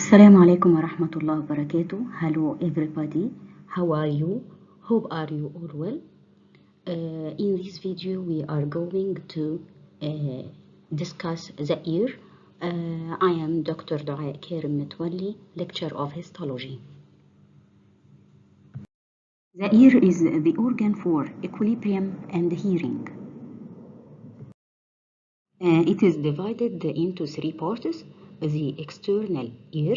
Assalamu alaikum wa rahmatullahi wa barakatuh. Hello everybody, how are you? Hope are you all well? In this video we are going to discuss the ear. I am Dr. Dua Karim Metwalli, lecturer of histology. The ear is the organ for equilibrium and hearing. It is divided into three parts: the external ear,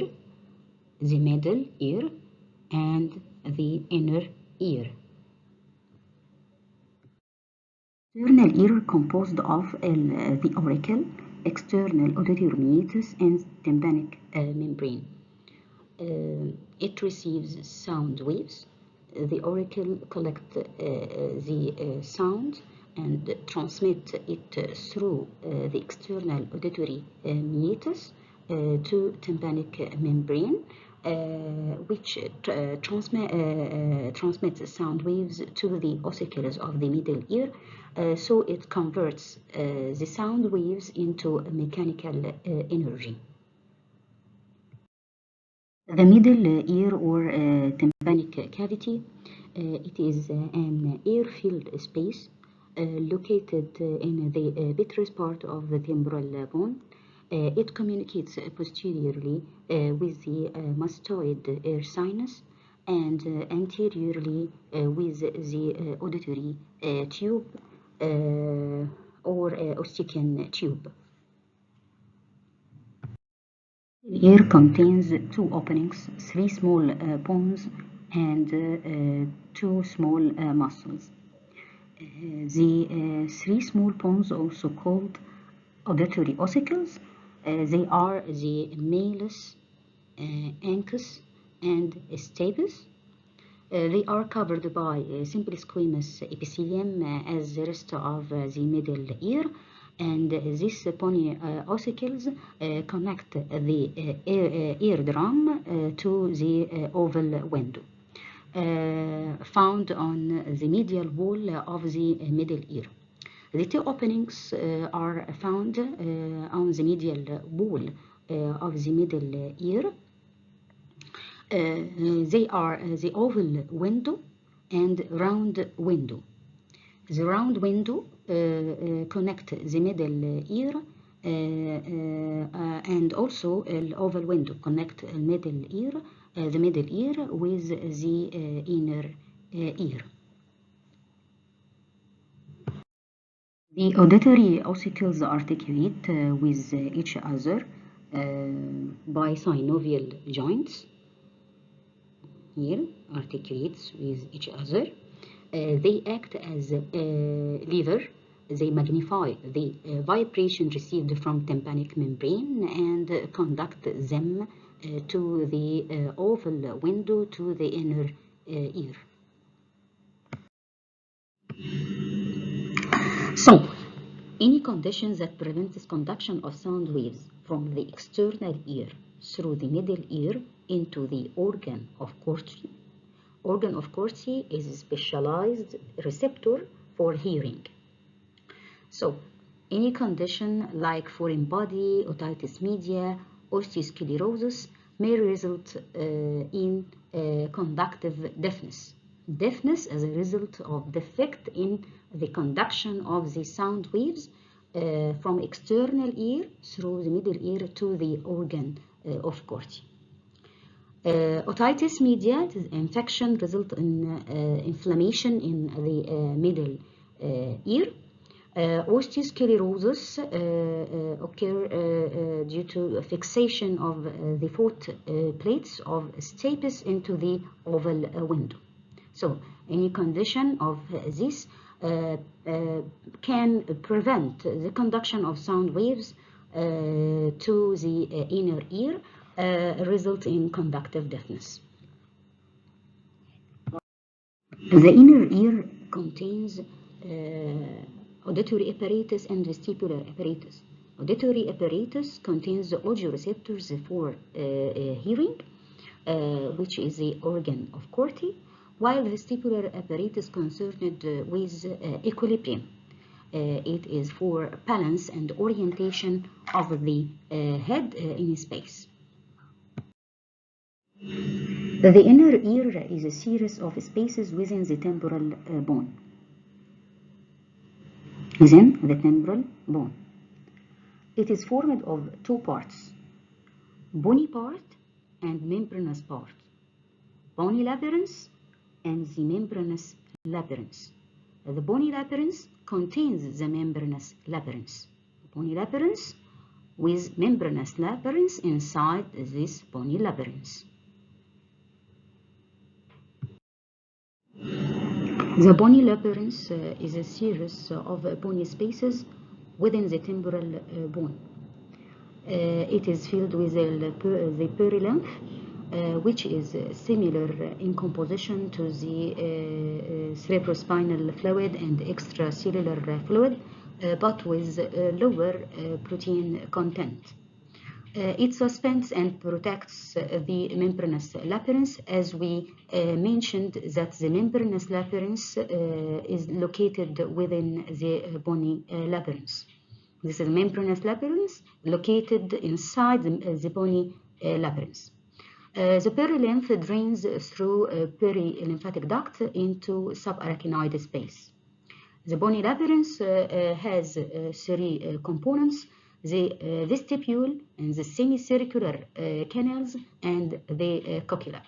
the middle ear, and the inner ear. External ear composed of the auricle, external auditory meatus, and tympanic membrane. It receives sound waves. The auricle collects the sound and transmit it through the external auditory meatus to tympanic membrane, which transmits sound waves to the ossicles of the middle ear, so it converts the sound waves into mechanical energy. The middle ear or tympanic cavity, it is an air-filled space located in the vitreous part of the temporal bone. It communicates posteriorly with the mastoid air sinus and anteriorly with the auditory tube or Ostichian tube. The ear contains two openings, three small bones, and two small muscles. The three small bones, also called auditory ossicles, they are the malleus, ancus, and stapes. They are covered by simple squamous epithelium as the rest of the middle ear, and these bony ossicles connect the eardrum to the oval window found on the medial wall of the middle ear. The two openings are found on the medial wall of the middle ear. They are the oval window and round window. The round window connect the middle ear and also the oval window connect the middle ear with the inner ear. The auditory ossicles articulate with each other by synovial joints. Here articulates with each other. They act as a lever. They magnify the vibration received from tympanic membrane and conduct them to the oval window to the inner ear. So, any condition that prevents conduction of sound waves from the external ear through the middle ear into the organ of Corti. Organ of Corti is a specialized receptor for hearing. So, any condition like foreign body, otitis media, osteosclerosis may result in conductive deafness. Deafness as a result of defect in the conduction of the sound waves from external ear through the middle ear to the organ of Corti. Otitis media infection result in inflammation in the middle ear. Osteosclerosis occur due to fixation of the foot plates of stapes into the oval window. So any condition of this can prevent the conduction of sound waves to the inner ear, result in conductive deafness. The inner ear contains auditory apparatus and vestibular apparatus. Auditory apparatus contains the audio receptors for hearing, which is the organ of Corti, while the vestibular apparatus concerned with equilibrium. It is for balance and orientation of the head in space. The inner ear is a series of spaces within the temporal bone. Within the temporal bone. It is formed of two parts, bony part and membranous part, bony labyrinth and the membranous labyrinth. The bony labyrinth contains the membranous labyrinth. Bony labyrinth with membranous labyrinth inside this bony labyrinth. The bony labyrinth is a series of bony spaces within the temporal bone. It is filled with the perilymph, which is similar in composition to the cerebrospinal fluid and extracellular fluid, but with lower protein content. It suspends and protects the membranous labyrinth, as we mentioned that the membranous labyrinth is located within the bony labyrinth. This is membranous labyrinth located inside the bony labyrinth. The perilymph drains through a perilymphatic duct into subarachnoid space. The bony labyrinth has three components: the vestibule and the semicircular canals and the cochlea.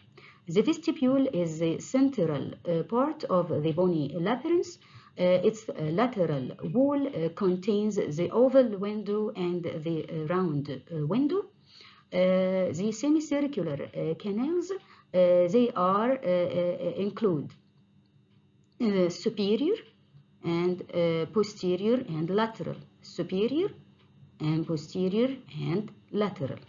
The vestibule is the central part of the bony labyrinth. Its lateral wall contains the oval window and the round window. The semicircular canals, they are include superior and posterior and lateral, superior and posterior and lateral.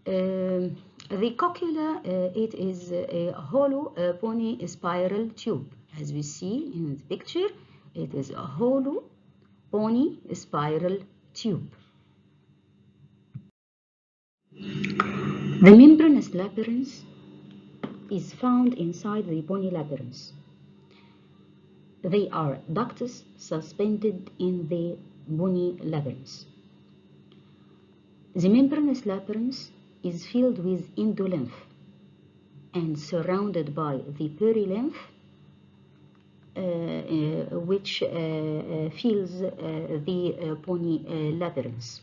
The cochlea, it is a hollow bony spiral tube. As we see in the picture, it is a hollow bony spiral tube. The membranous labyrinth is found inside the bony labyrinth. They are ducts suspended in the bony labyrinth. The membranous labyrinth is filled with endolymph and surrounded by the perilymph, which fills the bony labyrinth.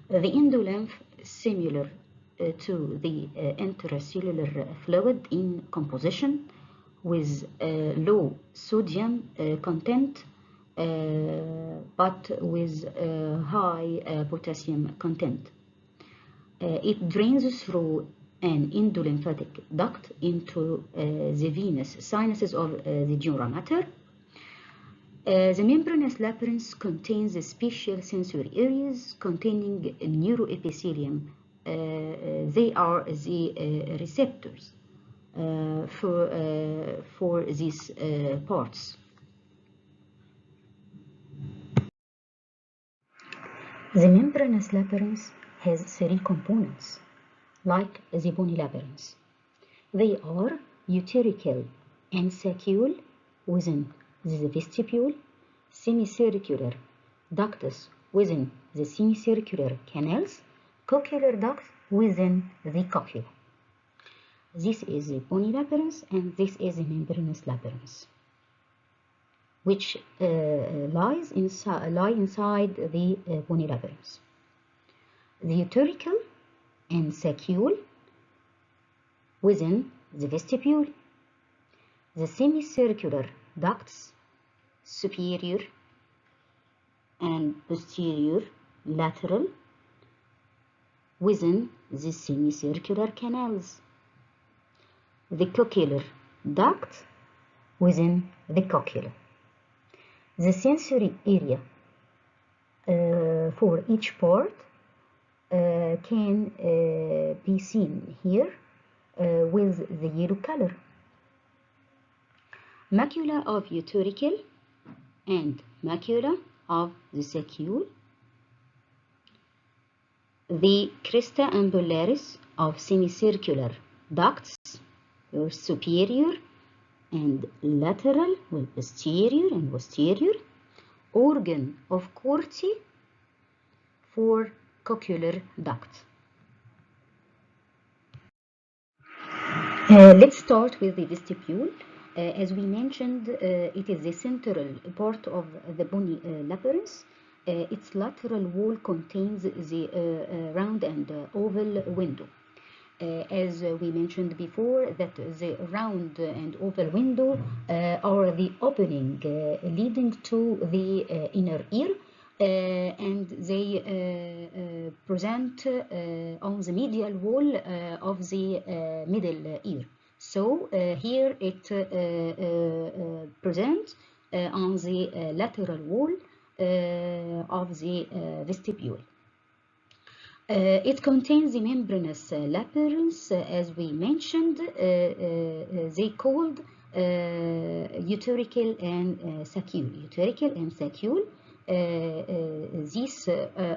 The endolymph is similar to the intracellular fluid in composition, with low sodium content, but with high potassium content. It drains through an endolymphatic duct into the venous sinuses of the dura mater. The membranous labyrinth contains special sensory areas containing neuroepithelium. They are the receptors for these parts. The membranous labyrinth has three components, like the bony labyrinth. They are utricle and saccule within the vestibule, semicircular ductus within the semicircular canals, cochlear duct within the cochlea. This is the bony labyrinth and this is the membranous labyrinth, which lie inside the bony labyrinth. The utricle and saccule within the vestibule, the semicircular ducts, superior and posterior lateral, within the semicircular canals, the cochlear duct within the cochlea. The sensory area for each part can be seen here with the yellow color. Macula of utricle and macula of the saccule, the crista ambularis of semicircular ducts, superior and lateral with posterior and posterior, organ of Corti for cochlear duct. Let's start with the vestibule. As we mentioned, it is the central part of the bony labyrinth. Its lateral wall contains the round and oval window. As we mentioned before, that the round and oval window are the opening leading to the inner ear, and they present on the medial wall of the middle ear. So here it presents on the lateral wall of the vestibule. It contains the membranous labyrinth, as we mentioned. They called utricle and saccule. Utricle and saccule. These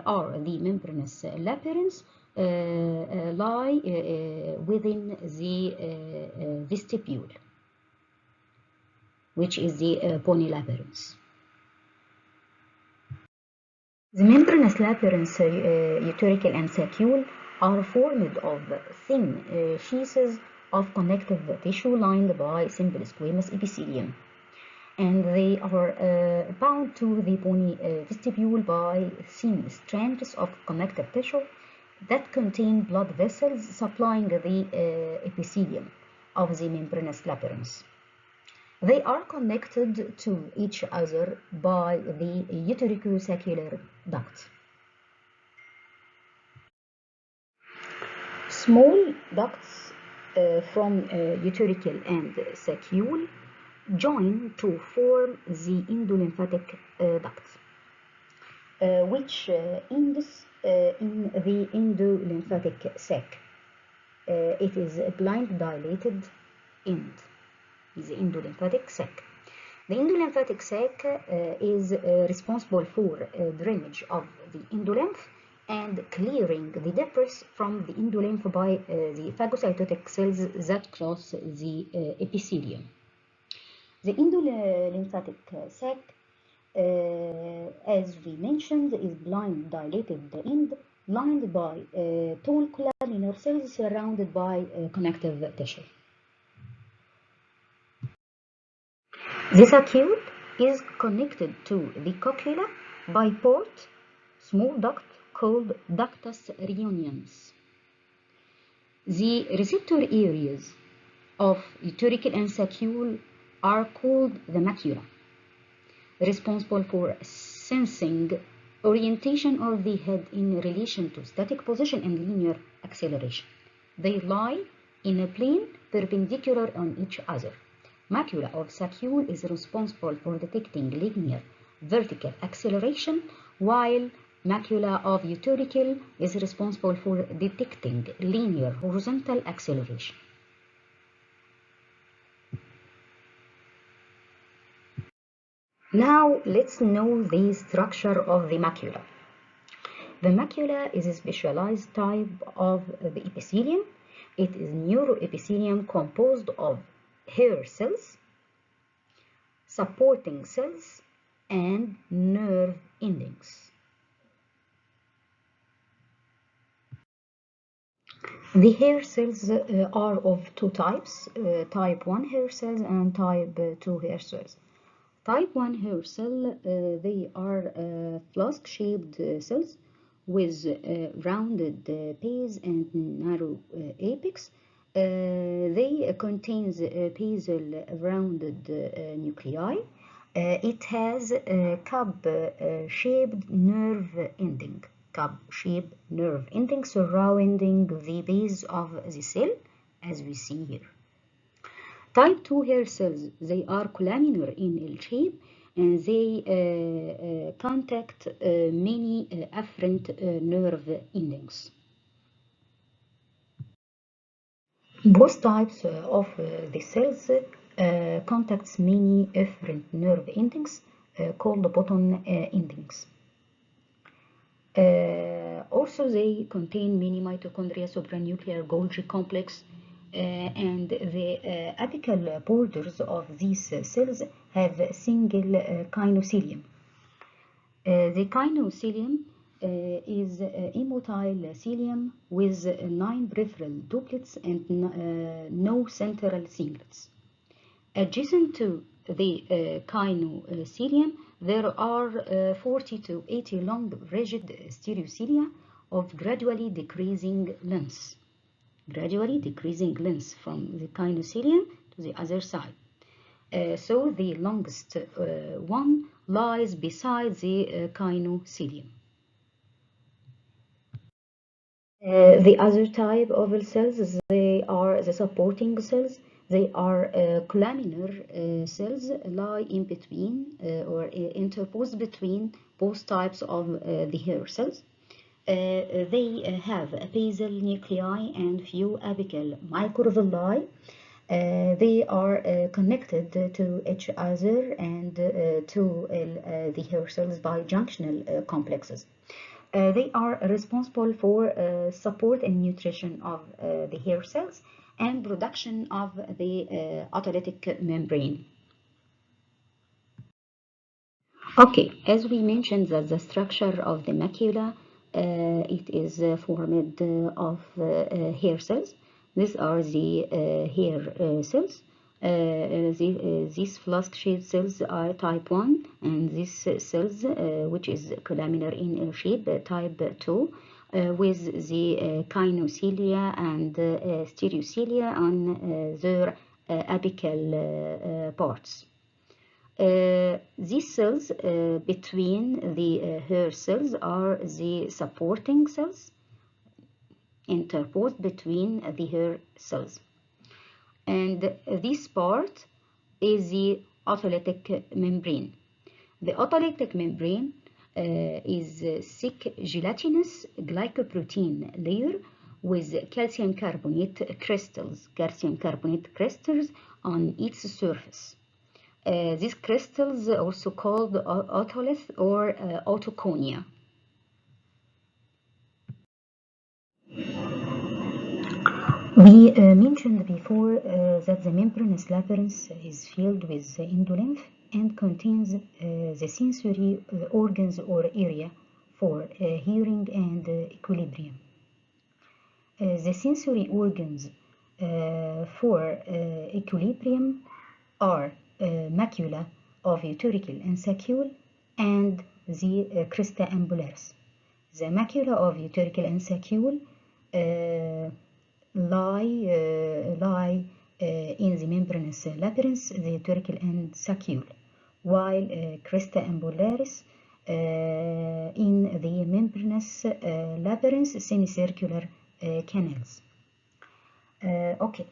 are the membranous labyrinths lie within the vestibule, which is the bony labyrinth. The membranous labyrinth, utricle and saccule, are formed of thin sheaths of connective tissue lined by simple squamous epithelium, and they are bound to the bony vestibule by thin strands of connective tissue that contain blood vessels supplying the epithelium of the membranous labyrinth. They are connected to each other by the utericosaccular duct. Small ducts from utricle and saccule join to form the endolymphatic duct, which ends in the endolymphatic sac. It is a blind dilated end. The endolymphatic sac. The endolymphatic sac is responsible for drainage of the endolymph and clearing the debris from the endolymph by the phagocytotic cells that cross the epithelium. The endolymphatic sac, as we mentioned, is blind dilated end lined by tall columnar cells surrounded by connective tissue. The saccule is connected to the cochlea by port small duct called ductus reunions. The receptor areas of utricle and saccule are called the macula, responsible for sensing orientation of the head in relation to static position and linear acceleration. They lie in a plane perpendicular on each other. Macula of saccule is responsible for detecting linear vertical acceleration, while macula of utricle is responsible for detecting linear horizontal acceleration. Now let's know the structure of the macula. The macula is a specialized type of the epithelium. It is neuroepithelium composed of hair cells, supporting cells, and nerve endings. The hair cells are of two types, type 1 hair cells and type 2 hair cells. Type 1 hair cell, they are flask-shaped cells with rounded base and narrow apex. They contain basal rounded nuclei. It has a cup-shaped nerve ending. Cup-shaped nerve ending surrounding the base of the cell, as we see here. Type 2 hair cells, they are columnar in shape and they contact many afferent nerve endings. Both types of the cells contacts many afferent nerve endings called button endings. Also, they contain many mitochondria, supranuclear Golgi complex, and the apical borders of these cells have single kinocilium. The kinocilium is immotile cilium with 9 peripheral doublets and no central singlets. Adjacent to the kinocilium, there are 40 to 80 long rigid stereocilia of gradually decreasing length. Gradually decreasing length from the kinocilium to the other side. So the longest one lies beside the kinocilium. The other type of cells, they are the supporting cells. They are columnar cells lie in between or interposed between both types of the hair cells. They have a basal nuclei and few apical microvilli. They are connected to each other and to the hair cells by junctional complexes. They are responsible for support and nutrition of the hair cells and production of the autolytic membrane. Okay, as we mentioned that the structure of the macula, it is formed of hair cells. These are the hair cells. These flask-shaped cells are type 1, and these cells, which is columnar in shape, type 2, with the kinocilia and stereocilia on their apical parts. These cells between the hair cells are the supporting cells interposed between the hair cells. And this part is the autolytic membrane. The autolytic membrane is a thick gelatinous glycoprotein layer with calcium carbonate crystals on its surface. These crystals are also called otolith or autoconia. We mentioned before that the membranous labyrinth is filled with endolymph and contains the sensory organs or area for hearing and equilibrium. The sensory organs for equilibrium are macula of utricle and saccule and the crista ambularis. The macula of utricle and saccule lie in the membranous labyrinth, the utricle and saccule, while crista ambularis in the membranous labyrinth semicircular canals. Okay.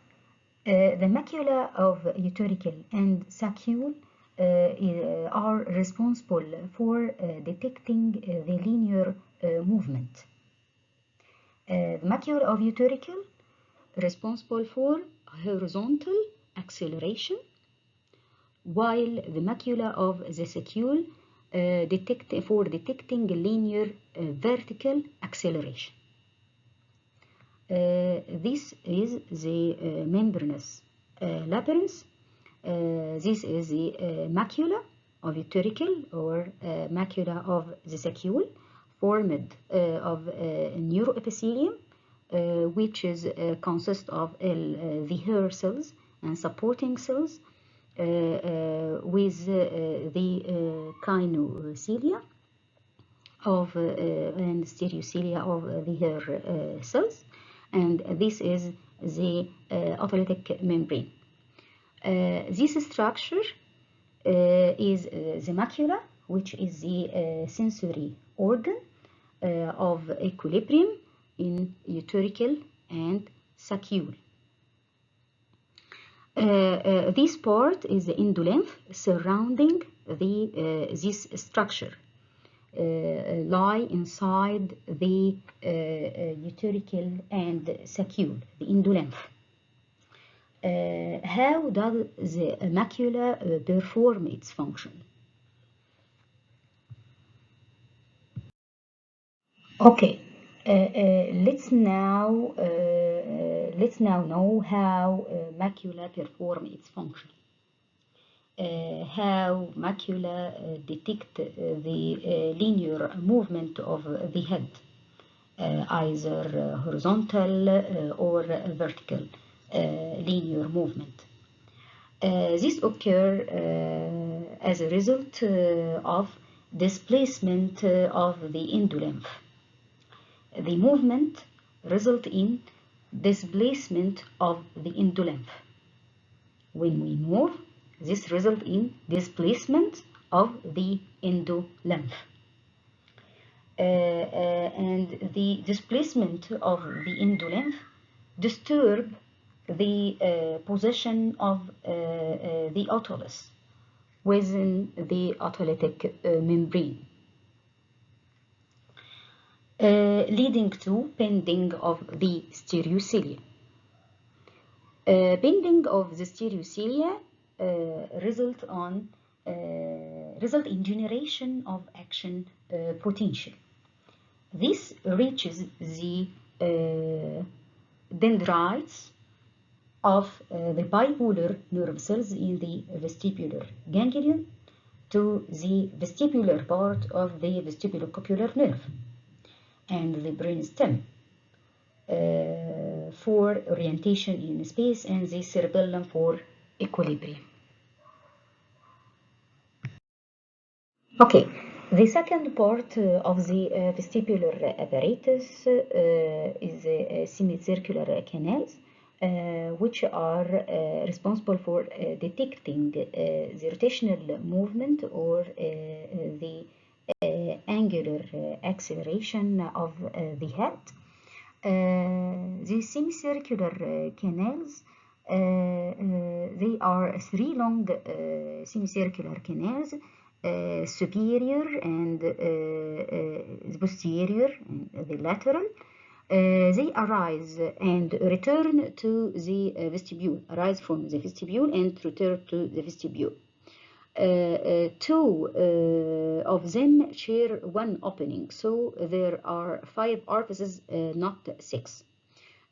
The macula of utricle and saccule are responsible for detecting the linear movement. The macula of utricle responsible for horizontal acceleration, while the macula of the saccule detecting linear vertical acceleration. This is the membranous labyrinth. This is the macula of utricle or macula of the saccule, formed of neuroepithelium, which is consists of the hair cells and supporting cells with the kinocilia of and stereocilia of the hair cells, and this is the autolytic membrane. This structure is the macula, which is the sensory organ of equilibrium in utricle and saccule. This part is the endolymph surrounding this structure. Lie inside the utricle and saccule, the endolymph. How does the macula perform its function? Okay, let's now know how macula perform its function. how macula detect the linear movement of the head, either horizontal or vertical linear movement. This occur as a result of displacement of the endolymph. The movement result in displacement of the endolymph. When we move, this result in displacement of the endolymph. And the displacement of the endolymph disturb the position of the otoliths within the autolytic membrane, leading to bending of the stereocilia. Bending of the stereocilia result in generation of action potential. This reaches the dendrites of the bipolar nerve cells in the vestibular ganglion to the vestibular part of the vestibulocopular nerve and the brain stem for orientation in space, and the cerebellum for equilibrium. Okay, the second part of the vestibular apparatus is semicircular canals, which are responsible for detecting the rotational movement or the angular acceleration of the head. The semicircular canals, they are three long semicircular canals, superior and the posterior and the lateral. They arise and return to the vestibule, arise from the vestibule and return to the vestibule. Two of them share one opening, so there are 5 orifices, not 6.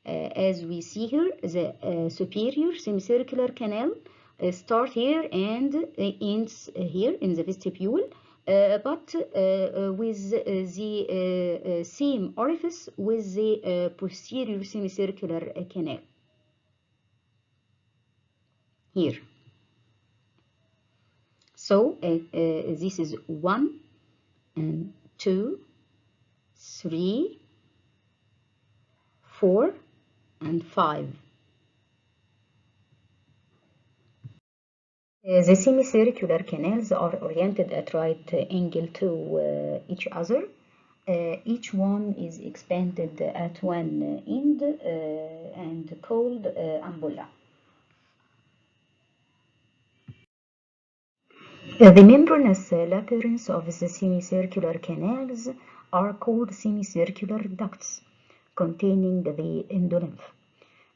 As we see here, the superior semicircular canal start here and ends here in the vestibule, but with the same orifice with the posterior semicircular canal here. So this is 1 and 2, 3, 4, and 5. The semicircular canals are oriented at right angle to each other. Each one is expanded at one end and called ampulla. The membranous labyrinths of the semicircular canals are called semicircular ducts containing the endolymph.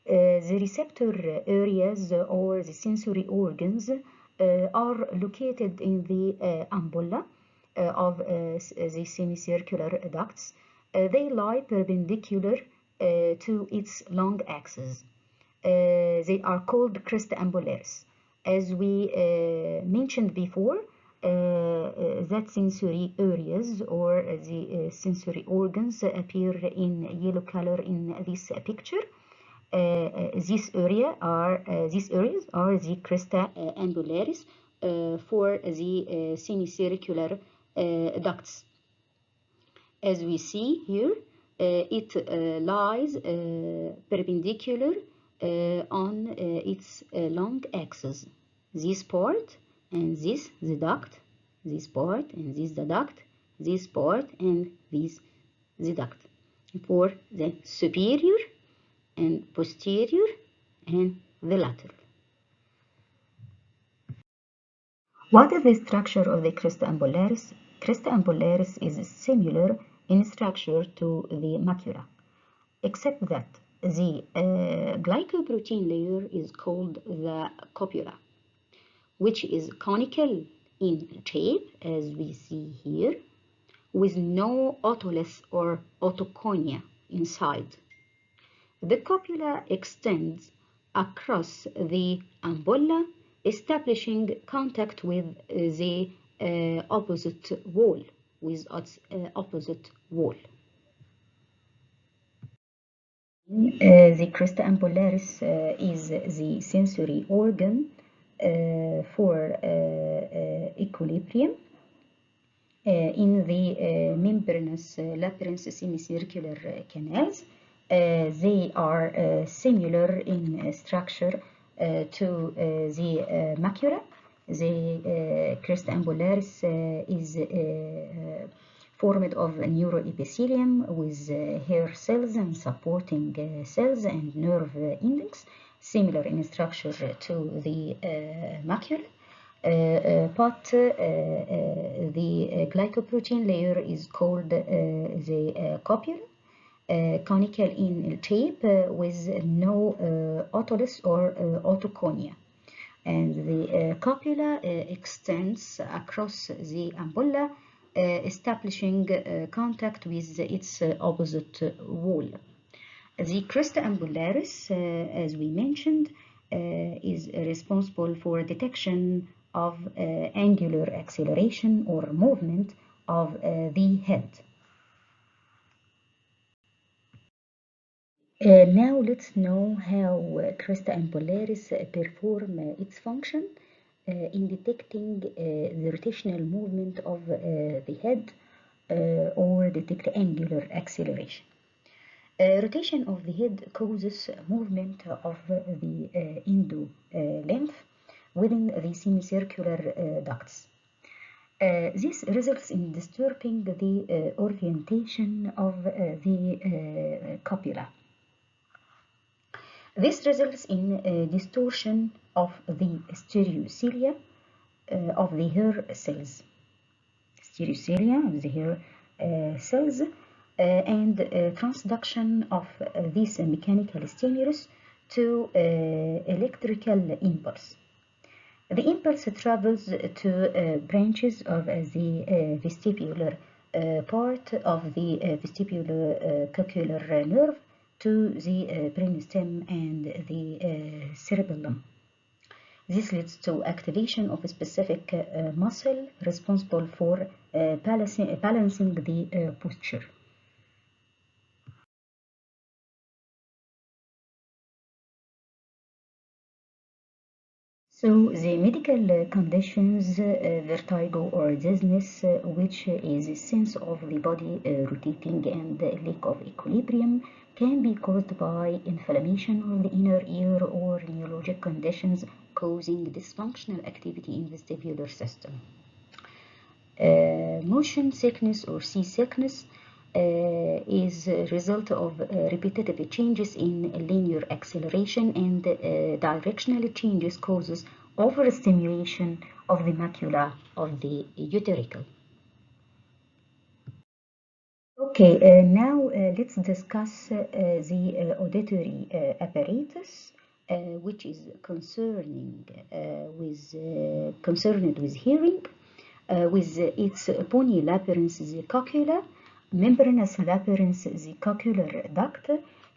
The receptor areas or the sensory organs are located in the ampulla of the semicircular ducts. They lie perpendicular to its long axis. They are called crista ampullaris. As we mentioned before, that sensory areas or the sensory organs appear in yellow color in this picture. These areas are the crista ampullaris for the semicircular ducts. As we see here, it lies perpendicular on its long axis. This part and this the duct, this part and this the duct, this part and this the duct for the superior and posterior and the lateral. What is the structure of the crista ampullaris? Crista ampullaris is similar in structure to the macula, except that the glycoprotein layer is called the copula, which is conical in shape, as we see here, with no otolith or otoconia inside. The copula extends across the ampulla establishing contact with the opposite wall, with its opposite wall. The crista ampullaris is the sensory organ for equilibrium in the membranous labyrinth semicircular canals. They are similar in structure to the macula. The crista ampullaris is formed of neuroepithelium with hair cells and supporting cells and nerve endings, similar in structure to the macula. But the glycoprotein layer is called the copula, conical in shape with no otoliths or otoconia. And the copula extends across the ampulla, establishing contact with its opposite wall. The crista ampullaris, as we mentioned, is responsible for detection of angular acceleration or movement of the head. Now let's know how crista ampullaris perform its function in detecting the rotational movement of the head or detect angular acceleration. Rotation of the head causes movement of the endo-lymph within the semicircular ducts. This results in disturbing the orientation of the copula. This results in distortion of the stereocilia of the hair cells. Stereocilia of the hair cells and transduction of this mechanical stimulus to electrical impulse. The impulse travels to branches of the vestibular part of the vestibulocochlear nerve to the brainstem and the cerebellum. This leads to activation of a specific muscle responsible for balancing the posture. So the medical conditions, vertigo or dizziness, which is a sense of the body rotating and lack of equilibrium, can be caused by inflammation of the inner ear or neurologic conditions causing dysfunctional activity in the vestibular system. Motion sickness or seasickness is a result of repetitive changes in linear acceleration, and directional changes causes overstimulation of the macula of the utricle. Okay, now let's discuss the auditory apparatus, which is concerned with hearing. With its bony labyrinth, the cochlea, membranous labyrinth, the cochlear duct,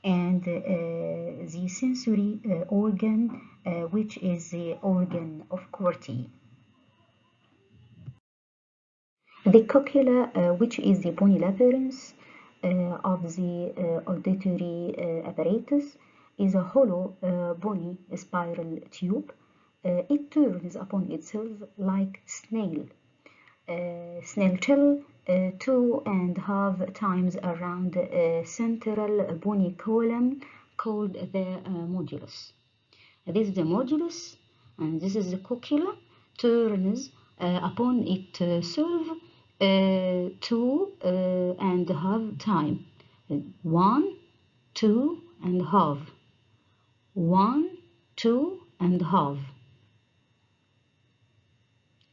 and the sensory organ, which is the organ of Corti. The cochlea, which is the bony labyrinth of the auditory apparatus, is a hollow bony spiral tube. It turns upon itself like snail shell 2.5 times around a central bony column called the modulus. This is the modulus, and this is the cochlea, turns upon itself 2.5 times. 1, 2.5. 1, 2.5.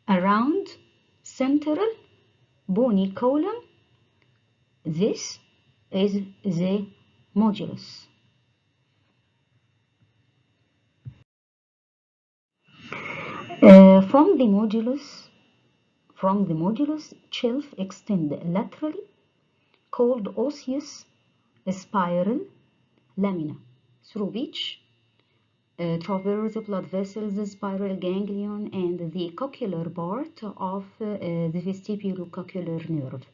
Around central bony column. This is the modulus. From the modulus, shelf extend laterally, called osseous spiral lamina, through which traverse blood vessels, spiral ganglion, and the cochlear part of the vestibulocochlear nerve.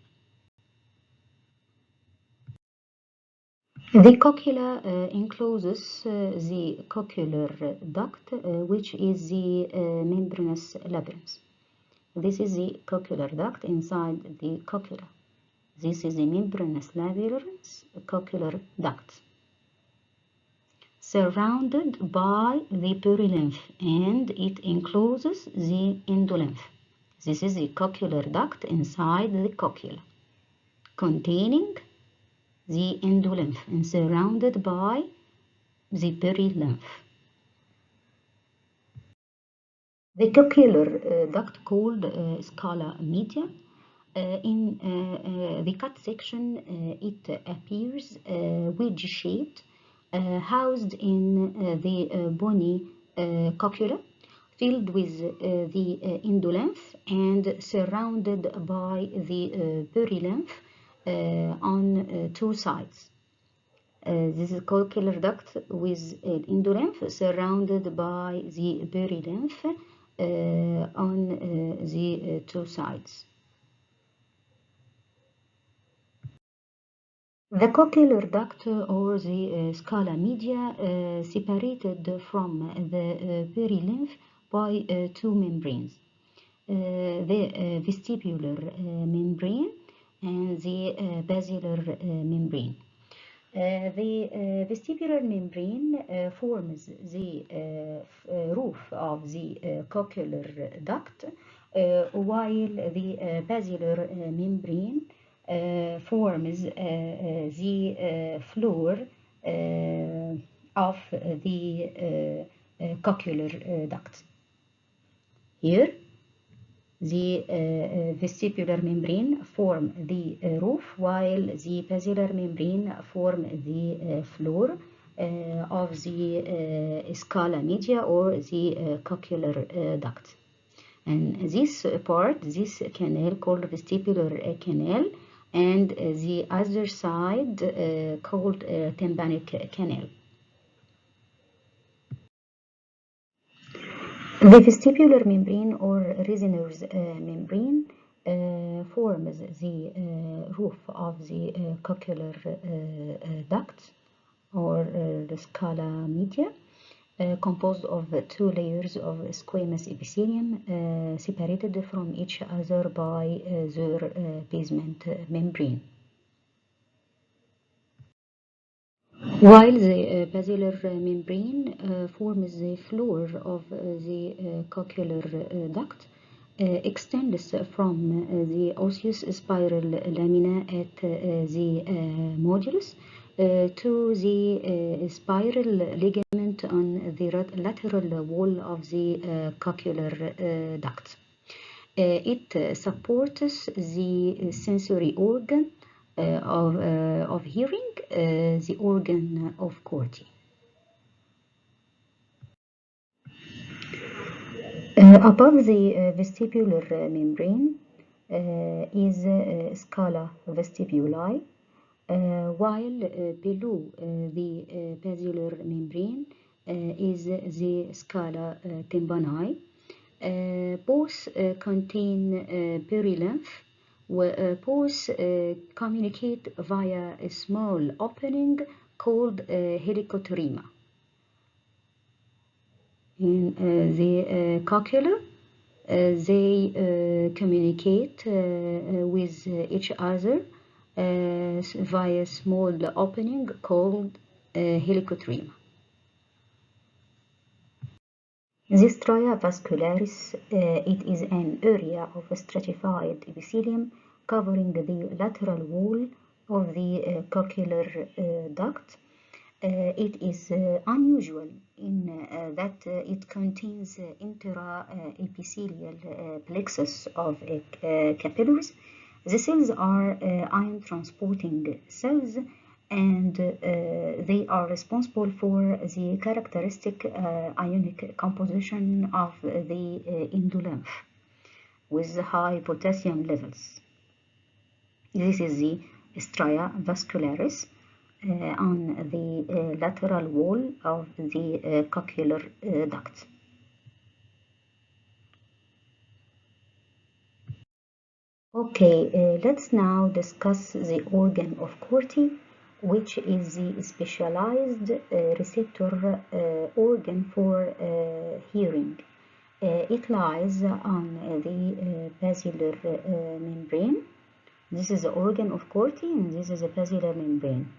The cochlea encloses the cochlear duct, which is the membranous labyrinth. This is the cochlear duct inside the cochlea. This is the membranous labyrinth cochlear duct, surrounded by the perilymph, and it encloses the endolymph. This is the cochlear duct inside the cochlea, containing the endolymph and surrounded by the perilymph. The cochlear duct called scala media. In the cut section, it appears wedge-shaped, housed in the bony cochlea, filled with the endolymph and surrounded by the perilymph on two sides. This is cochlear duct with endolymph surrounded by the perilymph on the two sides. The cochlear duct or the scala media separated from the perilymph by two membranes, the vestibular membrane and the basilar membrane. The vestibular membrane forms the roof of the cochlear duct, while the basilar membrane forms the floor of the cochlear duct. Here, the vestibular membrane form the roof, while the basilar membrane form the floor of the scala media or the cochlear duct. And this part, this canal called vestibular canal, and the other side called tympanic canal. The vestibular membrane or Reisiner's membrane forms the roof of the cochlear duct or the scala media, composed of two layers of squamous epithelium separated from each other by their basement membrane. While the basilar membrane forms the floor of the cochlear duct, extends from the osseous spiral lamina at the modulus to the spiral ligament on the lateral wall of the cochlear duct. It supports the sensory organ of hearing, the organ of Corti. Above the vestibular membrane is scala vestibuli, while below the basilar membrane is the scala tympani. Both contain perilymph. Both communicate via a small opening called helicoterema. In the cochlea, they communicate with each other via a small opening called helicoterema. The stria vascularis, it is an area of stratified epithelium covering the lateral wall of the cochlear duct. It is unusual in that it contains intraepithelial plexus of capillaries. The cells are ion transporting cells, and they are responsible for the characteristic ionic composition of the endolymph with high potassium levels. This is the stria vascularis. on the lateral wall of the cochlear duct. Okay, let's now discuss the organ of Corti, which is the specialized receptor organ for hearing. It lies on the basilar membrane. This is the organ of Corti, and this is the basilar membrane.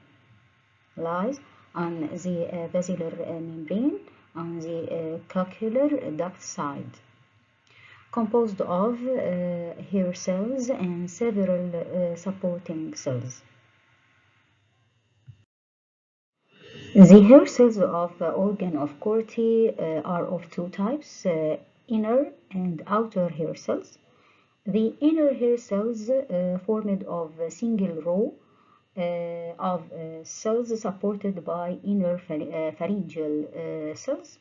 Lies on the basilar membrane on the cochlear duct side, composed of hair cells and several supporting cells. The hair cells of the organ of Corti are of two types, inner and outer hair cells. The inner hair cells formed of a single row of cells supported by inner pharyngeal cells.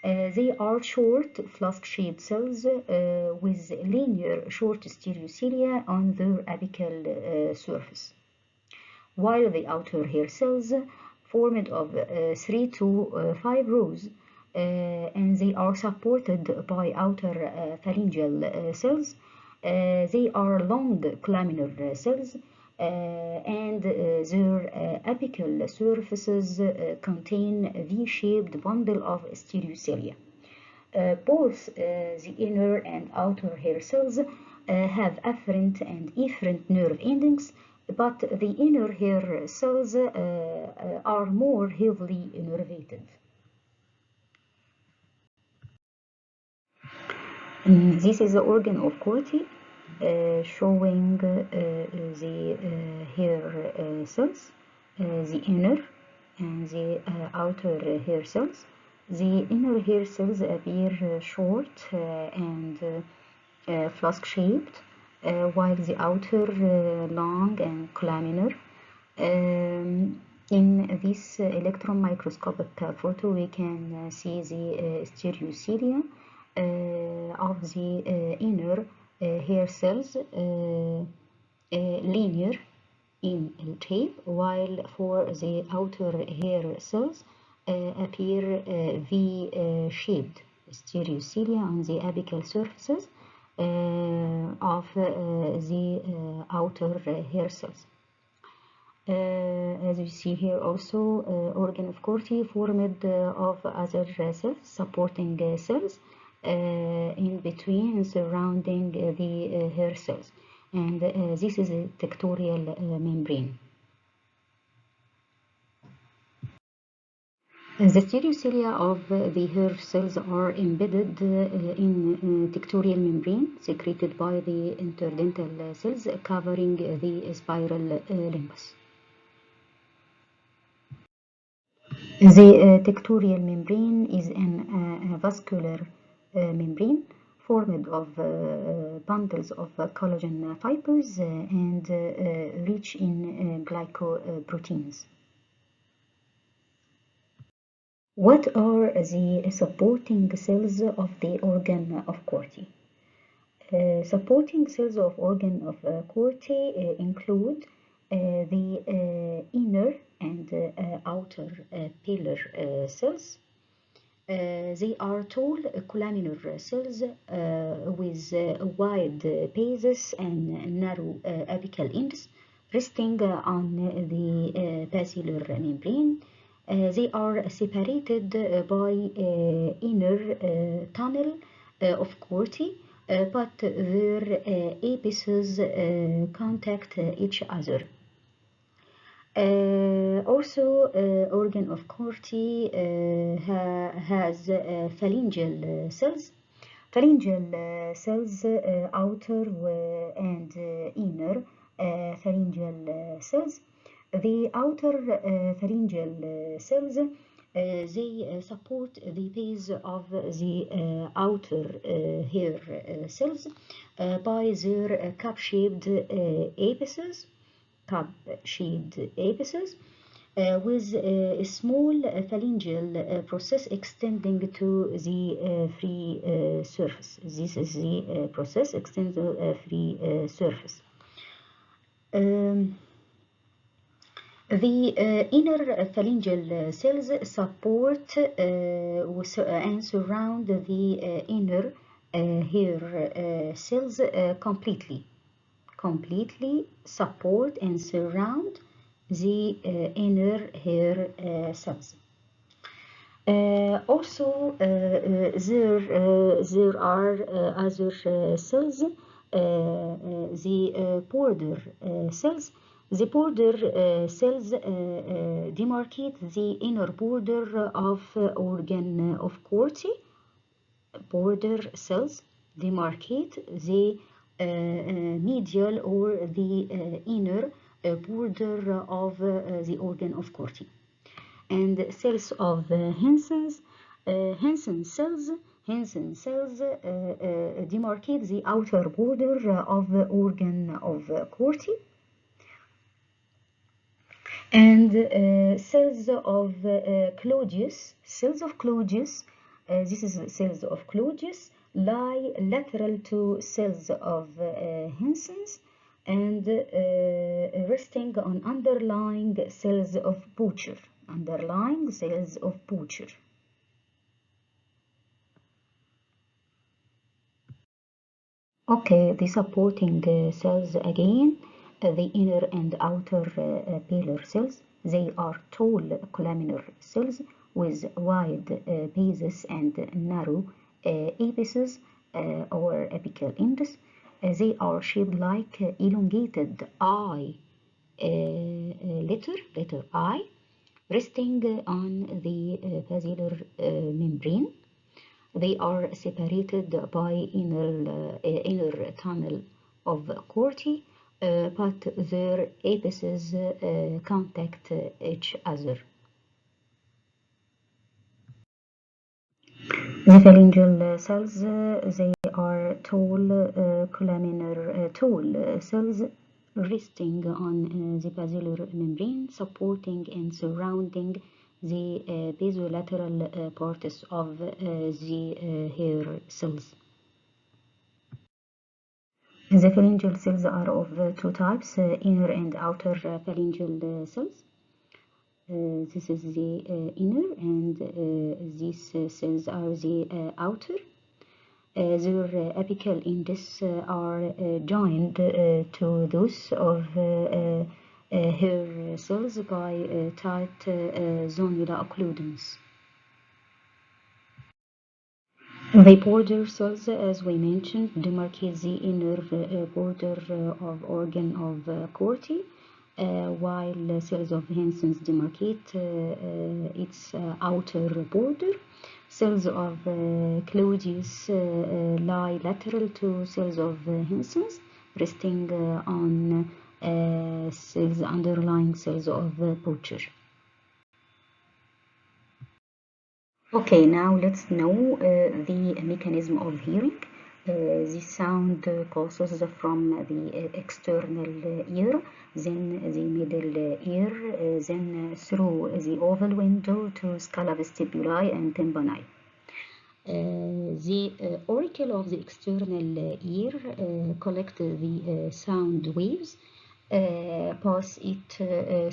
They are short, flask-shaped cells with linear short stereocilia on their apical surface, while the outer hair cells formed of 3 to 5 rows and they are supported by outer pharyngeal cells. They are long columnar cells and their apical surfaces contain a V-shaped bundle of stereocilia. Both the inner and outer hair cells have afferent and efferent nerve endings, but the inner hair cells are more heavily innervated. This is the organ of Corti, showing the hair cells, the inner and the outer hair cells. The inner hair cells appear short and flask-shaped, while the outer long and columnar. In this electron microscopic photo, we can see the stereocilia of the inner hair cells linear in shape, while for the outer hair cells appear V-shaped stereocilia on the apical surfaces of the outer hair cells. As we see here also, organ of Corti formed of other cells, supporting cells in between and surrounding the hair cells, and this is a tectorial membrane. The stereocilia of the hair cells are embedded in tectorial membrane secreted by the interdental cells covering the spiral limbus. The tectorial membrane is a vascular membrane formed of bundles of collagen fibers and rich in glycoproteins. What are the supporting cells of the organ of Corti? Supporting cells of organ of Corti include the inner and outer pillar cells. They are tall columnar cells with wide bases and narrow apical ends resting on the basilar membrane. They are separated by inner tunnel of Corti, but their apices contact each other. Also, organ of Corti has pharyngeal cells. Pharyngeal cells, outer and inner pharyngeal cells. The outer pharyngeal cells they support the base of the outer hair cells by their cup-shaped apices. Cup-shaped apices with a small pharyngeal process extending to the free surface. This is the process extends to free surface. The inner phalangeal cells support and surround the inner hair cells completely support and surround the inner hair cells. Also, there are other cells, the border cells. The border cells demarcate the inner border of organ of Corti. Border cells demarcate the medial or the inner border of the organ of Corti. And cells of Hensen cells demarcate the outer border of the organ of Corti. And cells of Claudius, this is cells of Claudius, lie lateral to cells of Hensen's and resting on underlying cells of Butcher. Okay, the supporting cells again, the inner and outer palar cells. They are tall columnar cells with wide bases and narrow apices or apical ends. They are shaped like elongated eye, letter I, resting on the basilar membrane. They are separated by inner tunnel of Corti, but their apices contact each other. The pharyngeal cells, they are tall columnar cells resting on the basilar membrane, supporting and surrounding the basolateral parts of the hair cells. The pharyngeal cells are of two types, inner and outer pharyngeal cells. This is the inner, and these cells are the outer. Their apical ends are joined to those of hair cells by tight zonula occludens. The border cells, as we mentioned, demarcate the inner border of organ of Corti, while cells of Hensen's demarcate its outer border. Cells of Claudius lie lateral to cells of Hensen's, resting on underlying cells of Butcher. Okay, now let's know the mechanism of hearing. The sound passes from the external ear, then the middle ear, then through the oval window to scala vestibuli and tympani. The auricle of the external ear collect the sound waves, pass it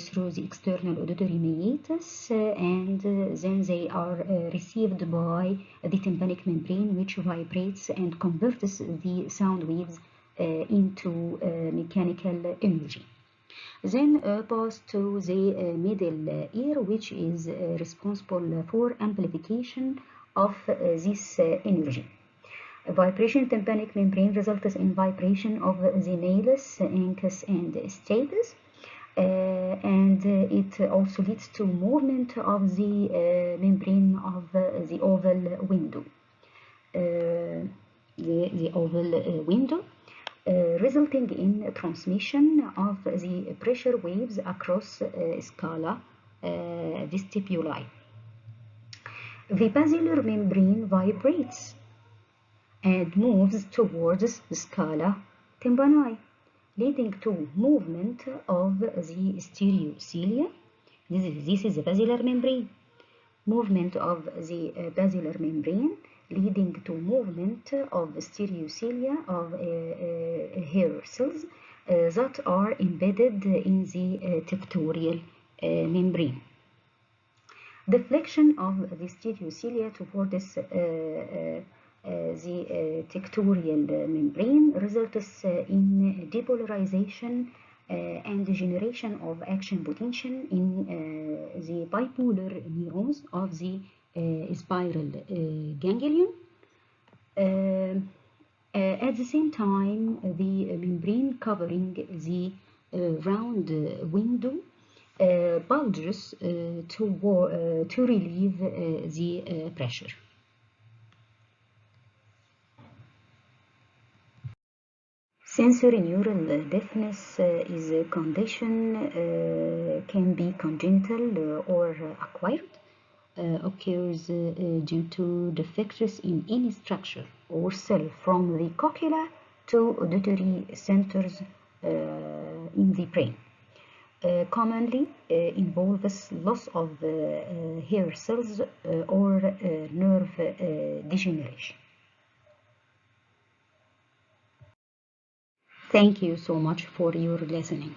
through the external auditory meatus, and then they are received by the tympanic membrane, which vibrates and converts the sound waves into mechanical energy. Then pass to the middle ear, which is responsible for amplification of this energy. Vibration tympanic membrane results in vibration of the malleus, incus, and stapes, and it also leads to movement of the membrane of the oval window. The oval window, resulting in transmission of the pressure waves across scala vestibuli. The basilar membrane vibrates and moves towards scala tympani, leading to movement of the stereocilia. This is the basilar membrane. Movement of the basilar membrane leading to movement of the stereocilia of hair cells that are embedded in the tectorial membrane. Deflection of the stereocilia towards the tectorial membrane results in depolarization and generation of action potential in the bipolar neurons of the spiral ganglion. At the same time, the membrane covering the round window bulges to relieve the pressure. Sensory neural deafness is a condition can be congenital or acquired. Occurs due to defects in any structure or cell from the cochlea to auditory centers in the brain. Commonly involves loss of hair cells or nerve degeneration. Thank you so much for your listening.